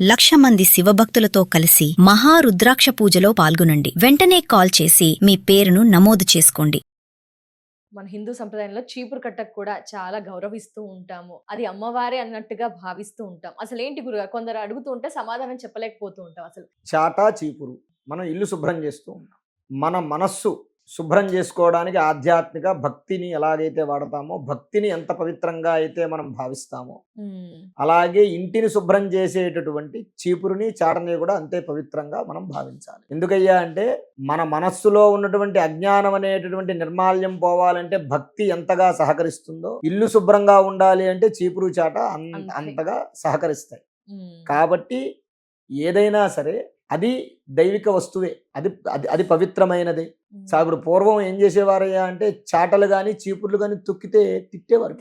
1,00,000 మంది శివభక్తులతో కలిసి మహారుద్రాక్ష పూజలో పాల్గొనండి. వెంటనే కాల్ చేసి మీ పేరును నమోదు చేసుకోండి. మన హిందూ సంప్రదాయంలో చీపురు కట్టకు కూడా చాలా గౌరవిస్తూ ఉంటాము. అది అమ్మవారే అన్నట్టుగా భావిస్తూ ఉంటాం. అసలేంటి గురుగారు, కొందరు అడుగుతూ ఉంటే సమాధానం చెప్పలేకపోతూ ఉంటాం. అసలు చాటా చీపురు మనం ఇల్లు శుభ్రం చేస్తూ ఉంటాం. మన మనస్సు శుభ్రం చేసుకోవడానికి ఆధ్యాత్మిక భక్తిని ఎలాగైతే వాడతామో, భక్తిని ఎంత పవిత్రంగా అయితే మనం భావిస్తామో, అలాగే ఇంటిని శుభ్రం చేసేటటువంటి చీపురుని చాటని కూడా అంతే పవిత్రంగా మనం భావించాలి. ఎందుకయ్యా అంటే మన మనస్సులో ఉన్నటువంటి అజ్ఞానం అనేటటువంటి నిర్మాల్యం పోవాలంటే భక్తి ఎంతగా సహకరిస్తుందో, ఇల్లు శుభ్రంగా ఉండాలి అంటే చీపురు చాట అంతగా సహకరిస్తాయి. కాబట్టి ఏదైనా సరే అది దైవిక వస్తువే, అది అది అది పవిత్రమైనదే. ఇప్పుడు పూర్వం ఏం చేసేవారయ్యా అంటే చాటలు కానీ చీపుర్లు కానీ తొక్కితే తిట్టేవారు,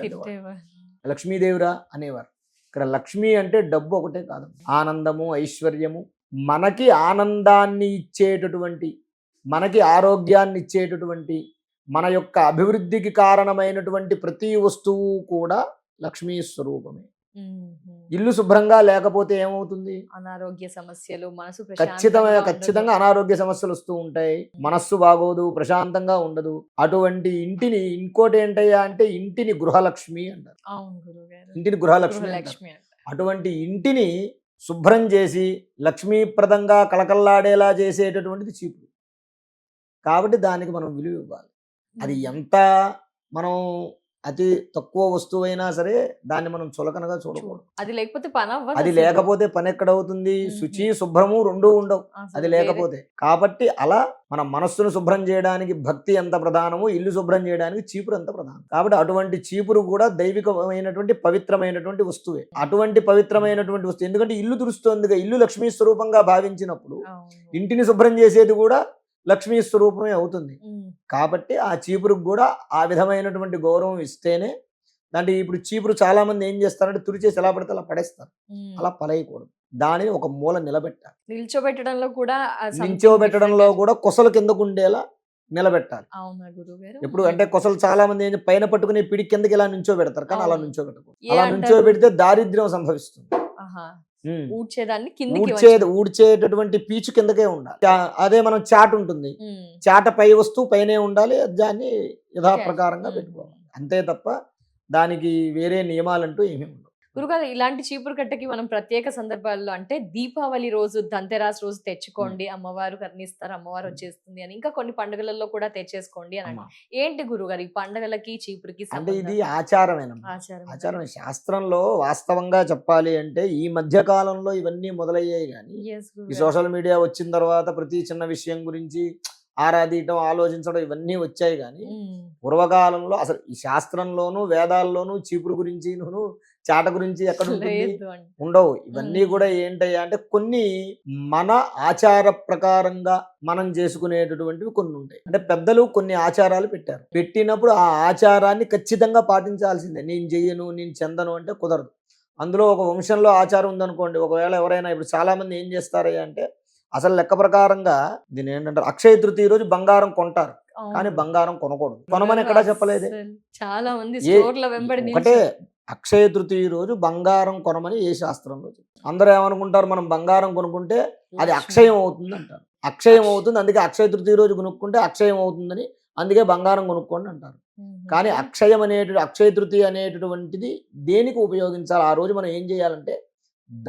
లక్ష్మీదేవిరా అనేవారు. ఇక్కడ లక్ష్మి అంటే డబ్బు ఒకటే కాదు, ఆనందము, ఐశ్వర్యము, మనకి ఆనందాన్ని ఇచ్చేటటువంటి, మనకి ఆరోగ్యాన్ని ఇచ్చేటటువంటి, మన యొక్క అభివృద్ధికి కారణమైనటువంటి ప్రతి వస్తువు కూడా లక్ష్మీ స్వరూపమే. ఇల్లు శుభ్రంగా లేకపోతే ఏమవుతుంది? అనారోగ్య సమస్యలు, మనసు ఖచ్చితంగా అనారోగ్య సమస్యలు వస్తూ ఉంటాయి. మనస్సు బాగోదు, ప్రశాంతంగా ఉండదు. అటువంటి ఇంటిని, ఇంకోటి ఏంటయ్యా అంటే ఇంటిని గృహలక్ష్మి అంటారు. ఇంటిని గృహలక్ష్మి. అటువంటి ఇంటిని శుభ్రం చేసి లక్ష్మీప్రదంగా కళకళలాడేలా చేసేటటువంటిది చీపురు. కాబట్టి దానికి మనం విలువ ఇవ్వాలి. అది ఎంత మనం అతి తక్కువ వస్తువైనా సరే దాన్ని మనం చులకనగా చూడకూడదు. అది లేకపోతే పని ఎక్కడవుతుంది? శుచి శుభ్రము రెండూ ఉండవు అది లేకపోతే. కాబట్టి అలా మన మనస్సును శుభ్రం చేయడానికి భక్తి ఎంత ప్రధానమో, ఇల్లు శుభ్రం చేయడానికి చీపురు ఎంత ప్రధానం. కాబట్టి అటువంటి చీపురు కూడా దైవికమైనటువంటి పవిత్రమైనటువంటి వస్తువే. అటువంటి పవిత్రమైనటువంటి వస్తువు, ఎందుకంటే ఇల్లు తుడుస్తోందిగా, ఇల్లు లక్ష్మీ స్వరూపంగా భావించినప్పుడు ఇంటిని శుభ్రం చేసేది కూడా లక్ష్మీ స్వరూపమే అవుతుంది. కాబట్టి ఆ చీపురుకు కూడా ఆ విధమైనటువంటి గౌరవం ఇస్తేనే. అంటే ఇప్పుడు చీపురు చాలా మంది ఏం చేస్తారంటే తుడిచేసి ఎలా పడితే అలా పడేస్తారు. అలా పడేయకూడదు, దానిని ఒక మూల నిలబెట్టాలి. నిల్చోబెట్టడంలో కూడా కొసలు కిందకు ఉండేలా నిలబెట్టాలి. ఎప్పుడు అంటే కొసలు చాలా మంది ఏం పైన పట్టుకుని పిడి కిందకి ఇలా నిల్చోబెడతారు, కానీ అలా నిల్చోబెట్టకూడదు. అలా నిల్చోబెడితే దారిద్ర్యం సంభవిస్తుంది. ఊడ్చేటటువంటి పీచు కిందకే ఉండాలి. అదే మనం చాట ఉంటుంది, చాట పై వస్తువు పైనే ఉండాలి, దాన్ని యథాప్రకారంగా పెట్టుకోవాలి. అంతే తప్ప దానికి వేరే నియమాలంటూ ఏమీ ఉండవు. గురుగారు, ఇలాంటి చీపురు కట్టకి మనం ప్రత్యేక సందర్భాల్లో, అంటే దీపావళి రోజు, ధన్తెరాస్ రోజు తెచ్చుకోండి, అమ్మవారు కర్ణిస్తారు, అమ్మవారు వచ్చేస్తుంది అని, ఇంకా కొన్ని పండుగలలో కూడా తెచ్చేసుకోండి అని. ఏంటి గురుగారు ఈ పండుగలకి చీపురుకి? అంటే ఇది ఆచారమే. శాస్త్రంలో వాస్తవంగా చెప్పాలి అంటే ఈ మధ్య కాలంలో ఇవన్నీ మొదలయ్యాయి. కానీ ఈ సోషల్ మీడియా వచ్చిన తర్వాత ప్రతి చిన్న విషయం గురించి ఆరాధించడం, ఆలోచించడం ఇవన్నీ వచ్చాయి. కానీ పూర్వకాలంలో అసలు ఈ శాస్త్రంలోనూ వేదాల్లోనూ చీపురు గురించి చాట గురించి ఎక్కడ ఉండవు. ఇవన్నీ కూడా ఏంటయ్యా అంటే కొన్ని మన ఆచార ప్రకారంగా మనం చేసుకునేటటువంటివి కొన్ని ఉంటాయి. అంటే పెద్దలు కొన్ని ఆచారాలు పెట్టారు, పెట్టినప్పుడు ఆ ఆచారాన్ని ఖచ్చితంగా పాటించాల్సిందే. నేను చెయ్యను, నేను చెందను అంటే కుదరదు. అందులో ఒక వంశంలో ఆచారం ఉందనుకోండి, ఒకవేళ ఎవరైనా, ఇప్పుడు చాలా మంది ఏం చేస్తారయ్యా అంటే అసలు లెక్క ప్రకారంగా దీని ఏంటంటారు, అక్షయ తృతీయ రోజు బంగారం కొంటారు, కానీ బంగారం కొనకూడదు. కొనమని ఎక్కడా చెప్పలేదే. చాలా మంది ఒకటే అక్షయ తృతీయ రోజు బంగారం కొనమని ఏ శాస్త్రంలో అందరూ ఏమనుకుంటారు, మనం బంగారం కొనుక్కుంటే అది అక్షయం అవుతుంది అంటారు. అక్షయం అవుతుంది, అందుకే అక్షయ తృతీయ రోజు కొనుక్కుంటే అక్షయం అవుతుందని అందుకే బంగారం కొనుక్కోండి అంటారు. కానీ అక్షయ తృతీయ అనేటటువంటిది దేనికి ఉపయోగించాలి? ఆ రోజు మనం ఏం చేయాలంటే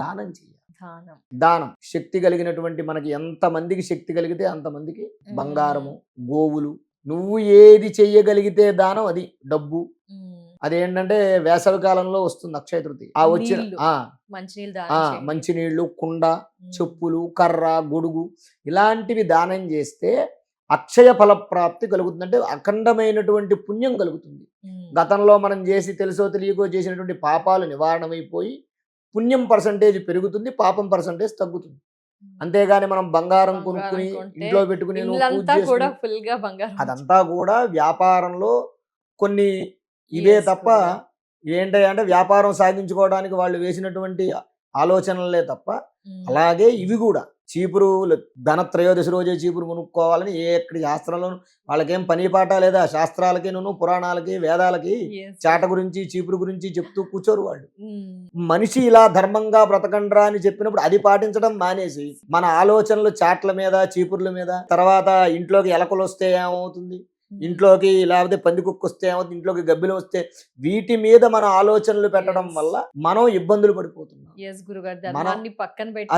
దానం చేయాలి. దానం శక్తి కలిగినటువంటి, మనకి ఎంత మందికి శక్తి కలిగితే అంతమందికి బంగారము, గోవులు, నువ్వు ఏది చెయ్యగలిగితే దానం, అది డబ్బు. అదేంటంటే వేసవి కాలంలో వస్తుంది అక్షయ తృతీయ. ఆ వచ్చిన మంచినీళ్ళు, కుండ, చెప్పులు, కర్ర, గొడుగు ఇలాంటివి దానం చేస్తే అక్షయ ఫల ప్రాప్తి కలుగుతుంది. అంటే అఖండమైనటువంటి పుణ్యం కలుగుతుంది. గతంలో మనం చేసి తెలుసో తెలియకో చేసినటువంటి పాపాలు నివారణమైపోయి పుణ్యం పర్సంటేజ్ పెరుగుతుంది, పాపం పర్సంటేజ్ తగ్గుతుంది. అంతేగాని మనం బంగారం కొనుక్కుని ఇంట్లో పెట్టుకుని అదంతా కూడా వ్యాపారంలో కొన్ని ఇవే తప్ప ఏంటంటే వ్యాపారం సాగించుకోవడానికి వాళ్ళు వేసినటువంటి ఆలోచనలే తప్ప. అలాగే ఇవి కూడా చీపురు ధనత్రయోదశి రోజే చీపురు కొనుక్కోవాలని ఎక్కడి శాస్త్రంలోనూ వాళ్ళకేం పని పాట లేదా, శాస్త్రాలకి పురాణాలకి వేదాలకి చాట గురించి చీపురు గురించి చెప్తూ కూర్చోరు వాళ్ళు. మనిషి ఇలా ధర్మంగా బ్రతకండ్రా అని చెప్పినప్పుడు అది పాటించడం మానేసి మన ఆలోచనలు చాట్ల మీద చీపుర్ల మీద, తర్వాత ఇంట్లోకి ఎలకలు వస్తే ఏమవుతుంది, ఇంట్లోకి లేకపోతే పందికుక్కు వస్తే ఏమవుతుంది, ఇంట్లోకి గబ్బిలు వస్తే, వీటి మీద మన ఆలోచనలు పెట్టడం వల్ల మనం ఇబ్బందులు పడిపోతున్నాం.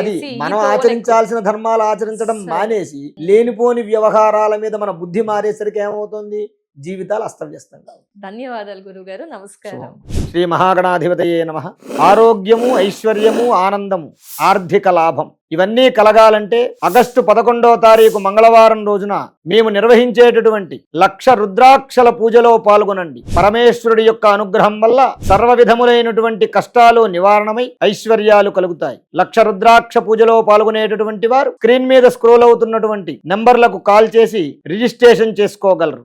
అది మనం ఆచరించాల్సిన ధర్మాలు ఆచరించడం మానేసి లేనిపోని వ్యవహారాల మీద మన బుద్ధి మారేసరికి ఏమవుతుంది, జీవితాలు అస్తవ్యస్తంగా. ధన్యవాదాలు గురుగారు, నమస్కారం. శ్రీ మహాగణాధిపతయే నమః. ఆరోగ్యము, ఐశ్వర్యము, ఆనందము, ఆర్థిక లాభం ఇవన్నీ కలగాలంటే ఆగస్టు 11వ తారీఖు మంగళవారం రోజున మేము నిర్వహించేటటువంటి 1,00,000 రుద్రాక్షల పూజలో పాల్గొనండి. పరమేశ్వరుడి యొక్క అనుగ్రహం వల్ల సర్వ విధములైనటువంటి కష్టాలు నివారణమై ఐశ్వర్యాలు కలుగుతాయి. 1,00,000 రుద్రాక్ష పూజలో పాల్గొనేటటువంటి వారు స్క్రీన్ మీద స్క్రోల్ అవుతున్నటువంటి నంబర్లకు కాల్ చేసి రిజిస్ట్రేషన్ చేసుకోగలరు.